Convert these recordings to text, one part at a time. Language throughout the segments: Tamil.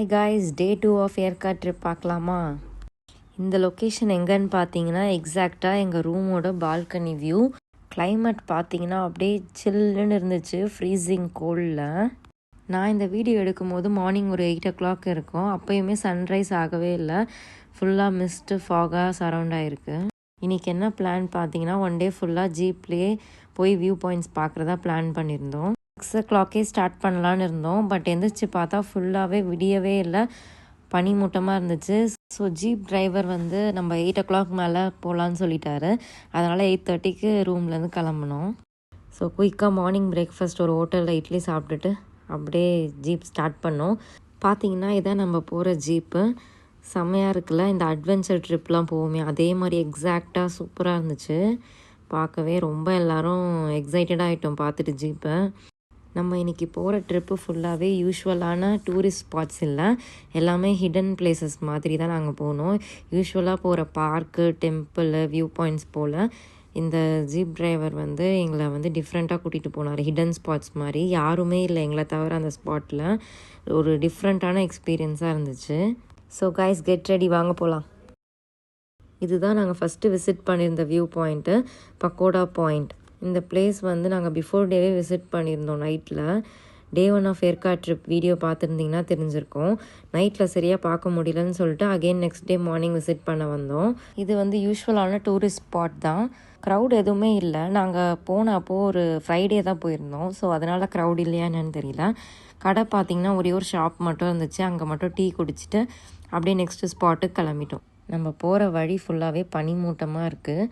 Hi guys, day 2 of Yercaud trip பார்க்கலாமா? இந்த லொக்கேஷன் எங்கன்னு பார்த்தீங்கன்னா எக்ஸாக்டாக எங்கள் ரூமோட பால்கனி வியூ. கிளைமேட் பார்த்தீங்கன்னா அப்படியே சில்லுன்னு இருந்துச்சு, ஃப்ரீசிங் கோல்டில். நான் இந்த வீடியோ எடுக்கும்போது மார்னிங் ஒரு 8 o'clock இருக்கும். அப்போயுமே சன்ரைஸ் ஆகவே இல்லை, ஃபுல்லாக மிஸ்ட்டு ஃபாகாக சரவுண்ட் ஆகிருக்கு. இன்றைக்கி என்ன பிளான் பார்த்தீங்கன்னா, ஒன் டே ஃபுல்லாக ஜீப்லேயே போய் வியூ பாயிண்ட்ஸ் பார்க்குறதா பிளான் பண்ணியிருந்தோம். 6 o'clock ஸ்டார்ட் பண்ணலான்னு இருந்தோம். பட் எந்திரிச்சு பார்த்தா ஃபுல்லாகவே விடியவே இல்லை, பனிமூட்டமாக இருந்துச்சு. ஸோ ஜீப் டிரைவர் வந்து நம்ம 8 o'clock மேலே போகலான்னு சொல்லிட்டாரு. அதனால் 8:30க்கு ரூம்லேருந்து கிளம்புனோம். ஸோ குயிக்காக மார்னிங் பிரேக்ஃபாஸ்ட் ஒரு ஹோட்டலில் இட்லி சாப்பிட்டுட்டு அப்படியே ஜீப் ஸ்டார்ட் பண்ணோம். பார்த்தீங்கன்னா இதான் நம்ம போகிற ஜீப்பு. செம்மையாக இருக்குல்ல, இந்த அட்வென்ச்சர் ட்ரிப்லாம் போவோமே அதே மாதிரி எக்ஸாக்டாக சூப்பராக இருந்துச்சு. பார்க்கவே ரொம்ப எல்லோரும் எக்ஸைட்டடாக ஆகிட்டோம் பார்த்துட்டு ஜீப்பை. நம்ம இன்றைக்கி போகிற ட்ரிப்பு ஃபுல்லாகவே யூஸ்வலான டூரிஸ்ட் ஸ்பாட்ஸ் இல்லை, எல்லாமே ஹிடன் பிளேசஸ் மாதிரி தான் நாங்கள் போனோம். யூஸ்வலாக போகிற பார்க்கு, டெம்பிள், வியூ பாயிண்ட்ஸ் போல் இந்த ஜீப் டிரைவர் வந்து எங்களை வந்து டிஃப்ரெண்ட்டாக கூட்டிகிட்டு போனார். ஹிடன் ஸ்பாட்ஸ் மாதிரி யாருமே இல்லை எங்களை தவிர அந்த ஸ்பாட்டில். ஒரு டிஃப்ரெண்ட்டான எக்ஸ்பீரியன்ஸாக இருந்துச்சு. ஸோ கைஸ், கெட் ரெடி, வாங்க போகலாம். இதுதான் நாங்கள் ஃபஸ்ட்டு விசிட் பண்ணியிருந்த வியூ பாயிண்ட்டு, பக்கோடா பாயிண்ட். இந்த பிளேஸ் வந்து நாங்கள் பிஃபோர் டேவே விசிட் பண்ணியிருந்தோம் நைட்டில். டே 1 ஆஃப் ஏற்காடு ட்ரிப் வீடியோ பார்த்துருந்திங்கன்னா தெரிஞ்சிருக்கோம். நைட்டில் சரியாக பார்க்க முடியலன்னு சொல்லிட்டு again next day morning visit பண்ண வந்தோம். இது வந்து யூஸ்வலான டூரிஸ்ட் ஸ்பாட் தான். க்ரௌட் எதுவுமே இல்லை. நாங்கள் போனப்போ ஒரு ஃப்ரைடே தான் போயிருந்தோம். ஸோ அதனால் க்ரௌட் இல்லையா என்னன்னு தெரியல. கடை பார்த்திங்கன்னா ஒரே ஒரு ஷாப் மட்டும் இருந்துச்சு. அங்கே மட்டும் டீ குடிச்சிட்டு அப்படியே நெக்ஸ்ட்டு ஸ்பாட்டுக்கு கிளம்பிட்டோம். நம்ம போகிற வழி ஃபுல்லாகவே பனிமூட்டமாக இருக்குது.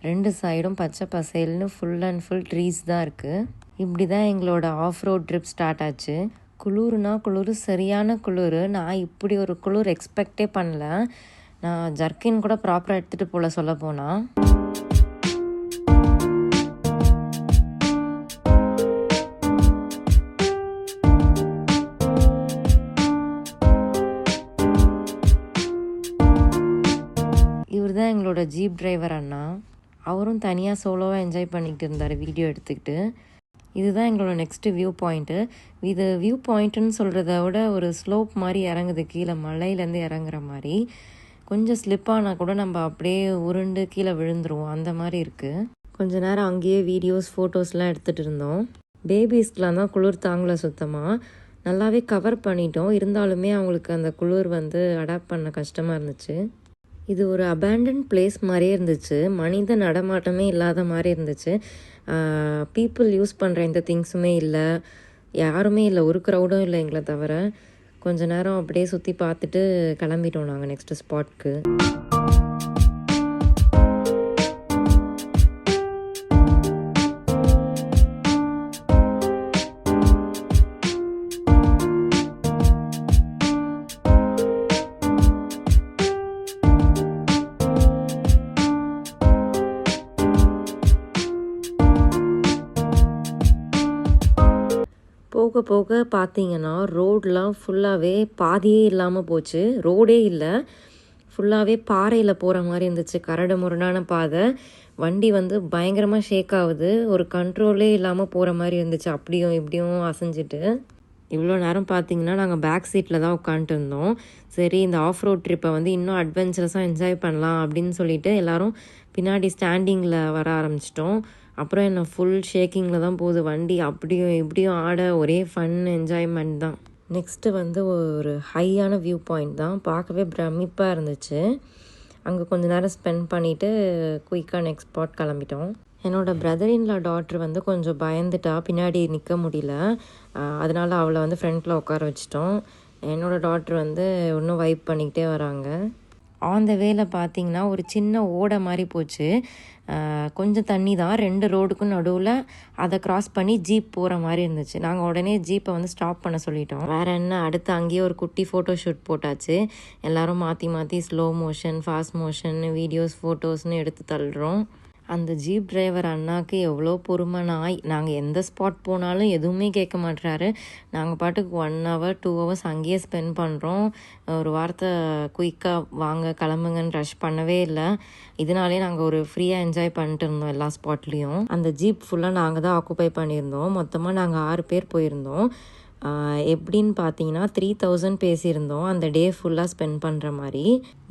2 சைடும் பச்சை பசேல்னு ஃபுல் அண்ட் ஃபுல் ட்ரீஸ் தான் இருக்குது. இப்படி தான் எங்களோட ஆஃப் ரோட் ட்ரிப் ஸ்டார்ட் ஆச்சு. குளிர்னா குளிர், சரியான குளிர். நான் இப்படி ஒரு குளிர் எக்ஸ்பெக்டே பண்ணல. நான் ஜர்க்கின் கூட ப்ராப்பராக எடுத்துகிட்டு போகல சொல்ல போனால். இவர் தான் எங்களோட ஜீப் டிரைவர் அண்ணா. அவரும் தனியாக சோலோவாக என்ஜாய் பண்ணிக்கிட்டு இருந்தார் வீடியோ எடுத்துக்கிட்டு. இதுதான் எங்களோட நெக்ஸ்ட்டு வியூ பாயிண்ட்டு. இது வியூ பாயிண்ட்டுன்னு சொல்கிறத விட ஒரு ஸ்லோப் மாதிரி இறங்குது, கீழே மலையிலேருந்து இறங்குற மாதிரி. கொஞ்சம் ஸ்லிப்பானால் கூட நம்ம அப்படியே உருண்டு கீழே விழுந்துருவோம், அந்த மாதிரி இருக்குது. கொஞ்ச நேரம் அங்கேயே வீடியோஸ், ஃபோட்டோஸ்லாம் எடுத்துகிட்டு இருந்தோம். பேபிஸ்க்கெலாம் தான் குளிர் தாங்கலை சுத்தமாக. நல்லாவே கவர் பண்ணிட்டோம், இருந்தாலுமே அவங்களுக்கு அந்த குளிர் வந்து அடாப்ட் பண்ண கஷ்டமாக இருந்துச்சு. இது ஒரு அபேண்டன் பிளேஸ் மாதிரியே இருந்துச்சு, மனித நடமாட்டமே இல்லாத மாதிரி இருந்துச்சு. பீப்புள் யூஸ் பண்ணுற எந்த திங்ஸுமே இல்லை, யாருமே இல்லை, ஒரு க்ரௌடும் இல்லை எங்களை தவிர. கொஞ்ச நேரம் அப்படியே சுற்றி பார்த்துட்டு கிளம்பிட்டோம் நாங்கள் நெக்ஸ்ட்டு ஸ்பாட்க்கு. போக போக பார்த்தீங்கன்னா ரோடெலாம் ஃபுல்லாகவே பாதியே இல்லாமல் போச்சு. ரோடே இல்லை, ஃபுல்லாகவே பாறையில் போகிற மாதிரி இருந்துச்சு. கரடு முரடான பாதை. வண்டி வந்து பயங்கரமாக ஷேக் ஆகுது, ஒரு கண்ட்ரோலே இல்லாமல் போகிற மாதிரி இருந்துச்சு, அப்படியும் இப்படியும் அசைஞ்சிட்டு. இவ்வளோ நேரம் பார்த்தீங்கன்னா நாங்கள் பேக் சீட்டில் தான் உட்காந்துட்டு இருந்தோம். சரி, இந்த ஆஃப் ரோட் ட்ரிப்பை வந்து இன்னும் அட்வென்ச்சரஸாக என்ஜாய் பண்ணலாம் அப்படின்னு சொல்லிட்டு எல்லோரும் பின்னாடி ஸ்டாண்டிங்கில் வர ஆரம்பிச்சிட்டோம். அப்புறம் என்ன ஃபுல் ஷேக்கிங்கில் தான் போகுது வண்டி, அப்படியும் இப்படியும் ஆட, ஒரே ஃபன் என்ஜாய்மெண்ட் தான். நெக்ஸ்ட்டு வந்து ஒரு ஹையான வியூ பாயிண்ட் தான், பார்க்கவே பிரமிப்பாக இருந்துச்சு. அங்கே கொஞ்சம் நேரம் ஸ்பெண்ட் பண்ணிவிட்டு குயிக்காக நெக்ஸ்ட் ஸ்பாட் கிளம்பிட்டோம். என்னோடய பிரதர்-இன்-லா டாட்ரு வந்து கொஞ்சம் பயந்துட்டா, பின்னாடி நிற்க முடியல. அதனால் அவளை வந்து ஃப்ரண்ட்டில் உட்கார வச்சிட்டோம். என்னோடய டாட்ரு வந்து இன்னும் வைப் பண்ணிக்கிட்டே வராங்க. ஆன் த வேல பார்த்தீங்கன்னா ஒரு சின்ன ஓடை மாதிரி போச்சு. கொஞ்சம் தண்ணி தான், 2 ரோடுக்கும் நடுவில். அதை க்ராஸ் பண்ணி ஜீப் போகிற மாதிரி இருந்துச்சு. நாங்கள் உடனே ஜீப்பை வந்து ஸ்டாப் பண்ண சொல்லிட்டோம். வேறு என்ன, அடுத்து அங்கேயே ஒரு குட்டி ஃபோட்டோ ஷூட் போட்டாச்சு. எல்லோரும் மாற்றி மாற்றி slow motion, fast motion, videos, ஃபோட்டோஸ்னு எடுத்து தள்ளுறோம். அந்த ஜீப் டிரைவர் அண்ணாவுக்கு எவ்வளோ பொறுமை. நாங்கள் எந்த ஸ்பாட் போனாலும் எதுவுமே கேட்க மாட்டுறாரு. நாங்கள் பாட்டுக்கு 1 hour 2 hours அங்கேயே ஸ்பெண்ட் பண்ணுறோம். ஒரு வார்த்தை குயிக்காக வாங்க கிளம்புங்கன்னு ரஷ் பண்ணவே இல்லை. இதனாலே நாங்கள் ஒரு ஃப்ரீயாக என்ஜாய் பண்ணிட்டு இருந்தோம் எல்லா ஸ்பாட்லேயும். அந்த ஜீப் ஃபுல்லாக நாங்கள் தான் ஆக்குப்பை பண்ணியிருந்தோம். மொத்தமாக நாங்கள் 6 பேர் போயிருந்தோம். எப்படின்னு பார்த்தீங்கன்னா 3000 பேசியிருந்தோம் அந்த டே ஃபுல்லாக ஸ்பெண்ட் பண்ணுற மாதிரி.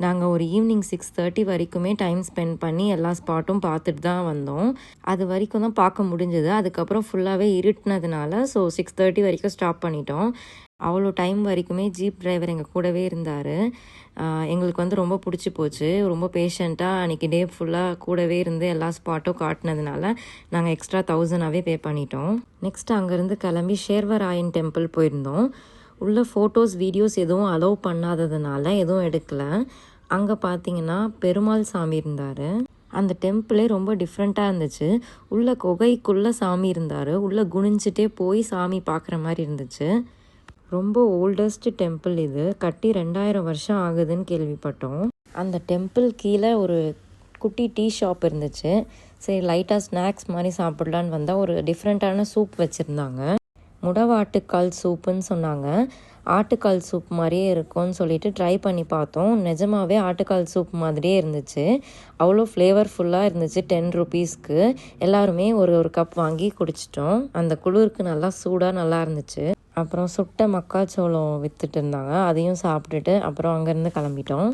நாங்கள் ஒரு ஈவினிங் 6:30 வரைக்குமே டைம் ஸ்பெண்ட் பண்ணி எல்லா ஸ்பாட்டும் பார்த்துட்டு தான் வந்தோம். அது வரைக்கும் தான் பார்க்க முடிஞ்சது. அதுக்கப்புறம் ஃபுல்லாகவே இருட்டினதுனால 6:30 வரைக்கும் ஸ்டாப் பண்ணிட்டோம். அவ்வளோ டைம் வரைக்குமே ஜீப் டிரைவர் எங்கள் கூடவே இருந்தார். எங்களுக்கு வந்து ரொம்ப பிடிச்சி போச்சு. ரொம்ப பேஷண்ட்டாக அன்றைக்கி டே ஃபுல்லாக கூடவே இருந்து எல்லா ஸ்பாட்டும் காட்டினதுனால நாங்கள் எக்ஸ்ட்ரா 1000ஆகவே பே பண்ணிட்டோம். நெக்ஸ்ட் அங்கேருந்து கிளம்பி ஷேர்வராயன் டெம்பிள் போயிருந்தோம். உள்ள ஃபோட்டோஸ் வீடியோஸ் எதுவும் அலோவ் பண்ணாததுனால எதுவும் எடுக்கலை. அங்கே பார்த்தீங்கன்னா பெருமாள் சாமி இருந்தார். அந்த டெம்பிளே ரொம்ப டிஃப்ரெண்ட்டாக இருந்துச்சு. உள்ள குகைக்குள்ளே சாமி இருந்தார். உள்ளே குனிஞ்சிட்டே போய் சாமி பார்க்குற மாதிரி இருந்துச்சு. ரொம்ப ஓல்டஸ்ட் டெம்பிள் இது. கட்டி 2000 வருஷம் ஆகுதுன்னு கேள்விப்பட்டோம். அந்த டெம்பிள் கீழே ஒரு குட்டி டீ ஷாப் இருந்துச்சு. சரி லைட்டாக ஸ்நாக்ஸ் மாதிரி சாப்பிட்லான்னு வந்தால் ஒரு டிஃப்ரெண்ட்டான சூப் வச்சுருந்தாங்க. முடவாட்டுக்கால் சூப்புன்னு சொன்னாங்க. ஆட்டுக்கால் சூப் மாதிரியே இருக்கும்னு சொல்லிட்டு ட்ரை பண்ணி பார்த்தோம். நிஜமாகவே ஆட்டுக்கால் சூப் மாதிரியே இருந்துச்சு. அவ்வளோ ஃப்ளேவர்ஃபுல்லாக இருந்துச்சு. 10 rupeesக்கு எல்லாருமே ஒரு கப் வாங்கி குடிச்சிட்டோம். அந்த குளிருக்கு நல்லா சூடாக நல்லா இருந்துச்சு. அப்புறம் சுட்ட மக்காச்சோளம் விற்றுட்டு இருந்தாங்க. அதையும் சாப்பிட்டுட்டு அப்புறம் அங்கேருந்து கிளம்பிட்டோம்.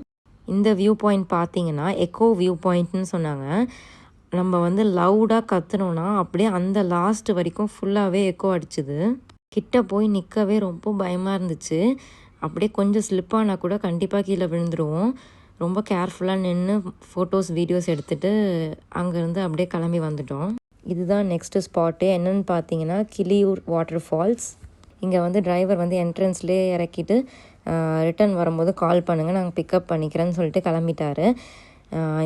இந்த வியூ பாயிண்ட் பார்த்தீங்கன்னா எக்கோ வியூ பாயிண்ட்னு சொன்னாங்க. நம்ம வந்து லவுடாக கத்துனோன்னா அப்படியே அந்த லாஸ்ட் வரைக்கும் ஃபுல்லாகவே எக்கோ அடிச்சுது. கிட்ட போய் நிற்கவே ரொம்ப பயமாக இருந்துச்சு. அப்படியே கொஞ்சம் ஸ்லிப்பானா கூட கண்டிப்பாக கீழே விழுந்துருவோம். ரொம்ப கேர்ஃபுல்லாக நின்று ஃபோட்டோஸ் வீடியோஸ் எடுத்துகிட்டு அங்கேருந்து அப்படியே கிளம்பி வந்துட்டோம். இதுதான் நெக்ஸ்ட்டு ஸ்பாட்டு. என்னென்னு பார்த்தீங்கன்னா கிளியூர் வாட்டர் ஃபால்ஸ். இங்கே வந்து டிரைவர் வந்து என்ட்ரன்ஸ்லேயே இறக்கிட்டு ரிட்டன் வரும்போது கால் பண்ணுங்கள், நாங்கள் பிக்கப் பண்ணிக்கிறேன்னு சொல்லிட்டு கிளம்பிட்டாரு.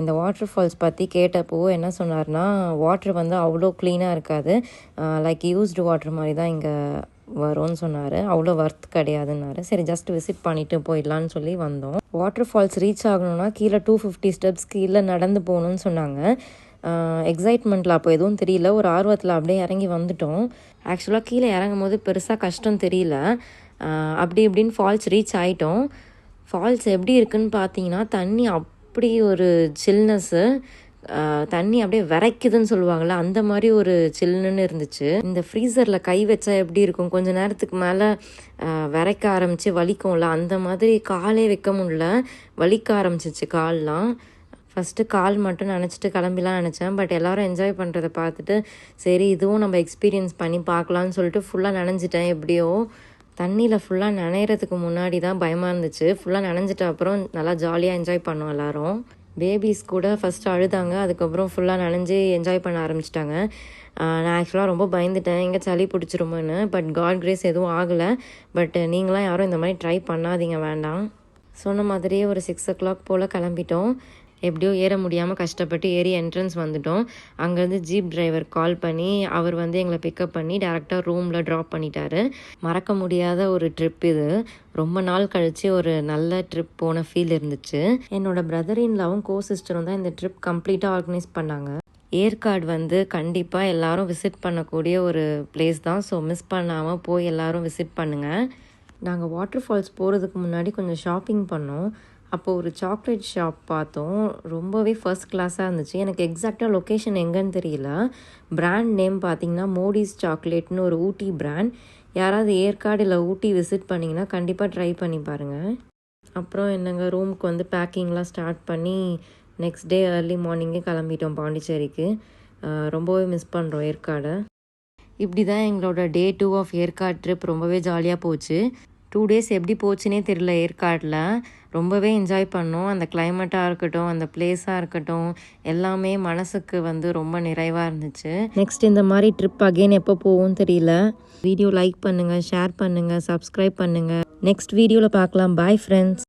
இந்த வாட்டர் ஃபால்ஸ் பற்றி கேட்டப்போ என்ன சொன்னார்னா, வாட்ரு வந்து அவ்வளோ க்ளீனாக இருக்காது, லைக் யூஸ்டு வாட்டர் மாதிரி தான் இங்கே வரும்னு சொன்னார். அவ்வளோ ஒர்த் கிடையாதுன்னாரு. சரி ஜஸ்ட் விசிட் பண்ணிவிட்டு போயிடலான்னு சொல்லி வந்தோம். வாட்டர் ஃபால்ஸ் ரீச் ஆகணும்னா கீழே 250 ஸ்டெப்ஸ் கீழே நடந்து போகணுன்னு சொன்னாங்க. எக்ஸைட்மெண்ட்டில் அப்போ எதுவும் தெரியல, ஒரு ஆர்வத்தில் அப்படியே இறங்கி வந்துட்டோம். ஆக்சுவலாக கீழே இறங்கும் போது பெருசாக கஷ்டம் தெரியல. அப்படி இப்படின்னு ஃபால்ஸ் ரீச் ஆகிட்டோம். ஃபால்ஸ் எப்படி இருக்குன்னு பார்த்தீங்கன்னா தண்ணி அப்படி ஒரு சில்னஸ்ஸு, தண்ணி அப்படியே விரைக்குதுன்னு சொல்லுவாங்கள்ல அந்த மாதிரி ஒரு சில்லுன்னு இருந்துச்சு. இந்த ஃப்ரீசரில் கை வச்சா எப்படி இருக்கும், கொஞ்சம் நேரத்துக்கு மேலே விரைக்க ஆரம்பித்து வலிக்கும்ல, அந்த மாதிரி காலே வைக்க முடியல, வலிக்க ஆரம்பிச்சிச்சு கால்லாம். ஃபஸ்ட்டு கால் மட்டும் நினச்சிட்டு கிளம்பிலாம் நினச்சேன். பட் எல்லோரும் என்ஜாய் பண்ணுறதை பார்த்துட்டு சரி இதுவும் நம்ம எக்ஸ்பீரியன்ஸ் பண்ணி பார்க்கலான்னு சொல்லிட்டு ஃபுல்லாக நனைஞ்சிட்டேன். எப்படியோ தண்ணியில் ஃபுல்லாக நனையிறதுக்கு முன்னாடி தான் பயமாக இருந்துச்சு. ஃபுல்லாக நனைஞ்சிட்ட அப்புறம் நல்லா ஜாலியாக என்ஜாய் பண்ணோம் எல்லோரும். பேபிஸ் கூட ஃபஸ்ட்டு அழுதாங்க, அதுக்கப்புறம் ஃபுல்லாக நனைஞ்சு என்ஜாய் பண்ண ஆரம்பிச்சிட்டாங்க. நான் ஆக்சுவலாக ரொம்ப பயந்துட்டேன் எங்கே சளி பிடிச்சிருமோன்னு. பட் காட் கிரேஸ் எதுவும் ஆகலை. பட் நீங்களாம் யாரும் இந்த மாதிரி ட்ரை பண்ணாதீங்க, வேண்டாம். சொன்ன மாதிரியே ஒரு 6 o'clock போல் கிளம்பிட்டோம். எப்படியோ ஏற முடியாமல் கஷ்டப்பட்டு ஏறி என்ட்ரன்ஸ் வந்துட்டோம். அங்கேருந்து ஜீப் டிரைவர் கால் பண்ணி அவர் வந்து எங்களை பிக்கப் பண்ணி டேரெக்டாக ரூமில் ட்ராப் பண்ணிட்டாரு. மறக்க முடியாத ஒரு ட்ரிப் இது. ரொம்ப நாள் கழித்து ஒரு நல்ல ட்ரிப் போன ஃபீல் இருந்துச்சு. என்னோட பிரதர் இன்லாவும் சிஸ்டரும் தான் இந்த ட்ரிப் கம்ப்ளீட்டாக ஆர்கனைஸ் பண்ணாங்க. ஏற்காடு வந்து கண்டிப்பாக எல்லாரும் விசிட் பண்ணக்கூடிய ஒரு பிளேஸ் தான். ஸோ மிஸ் பண்ணாமல் போய் எல்லோரும் விசிட் பண்ணுங்கள். நாங்கள் வாட்டர் ஃபால்ஸ் போகிறதுக்கு முன்னாடி கொஞ்சம் ஷாப்பிங் பண்ணோம். அப்போது ஒரு சாக்லேட் ஷாப் பார்த்தோம். ரொம்பவே ஃபர்ஸ்ட் கிளாஸாக இருந்துச்சு. எனக்கு எக்ஸாக்டாக லொக்கேஷன் எங்கேன்னு தெரியல. பிராண்ட் நேம் பார்த்திங்கன்னா மோடிஸ் சாக்லேட்னு ஒரு ஊட்டி பிராண்ட். யாராவது ஏற்காடு இல்லை ஊட்டி விசிட் பண்ணிங்கன்னா கண்டிப்பாக ட்ரை பண்ணி பாருங்கள். அப்புறம் என்னங்க ரூமுக்கு வந்து பேக்கிங்லாம் ஸ்டார்ட் பண்ணி நெக்ஸ்ட் டே ஏர்லி மார்னிங்கே கிளம்பிட்டோம் பாண்டிச்சேரிக்கு. ரொம்பவே மிஸ் பண்ணுறோம் ஏற்காடை. இப்படி தான் எங்களோட டே 2 ஆஃப் ஏற்காடு ட்ரிப் ரொம்பவே ஜாலியாக போச்சு. 2 days எப்படி போச்சுன்னே தெரியல. ஏற்காடில் ரொம்பவே என்ஜாய் பண்ணோம். அந்த கிளைமேட்டாக இருக்கட்டும், அந்த பிளேஸாக இருக்கட்டும், எல்லாமே மனசுக்கு வந்து ரொம்ப நிறைவாக இருந்துச்சு. நெக்ஸ்ட் இந்த மாதிரி ட்ரிப் அகெயின் எப்போ போகும் தெரியல. வீடியோ லைக் பண்ணுங்கள், ஷேர் பண்ணுங்கள், சப்ஸ்கிரைப் பண்ணுங்கள். நெக்ஸ்ட் வீடியோவில் பார்க்கலாம். Bye friends.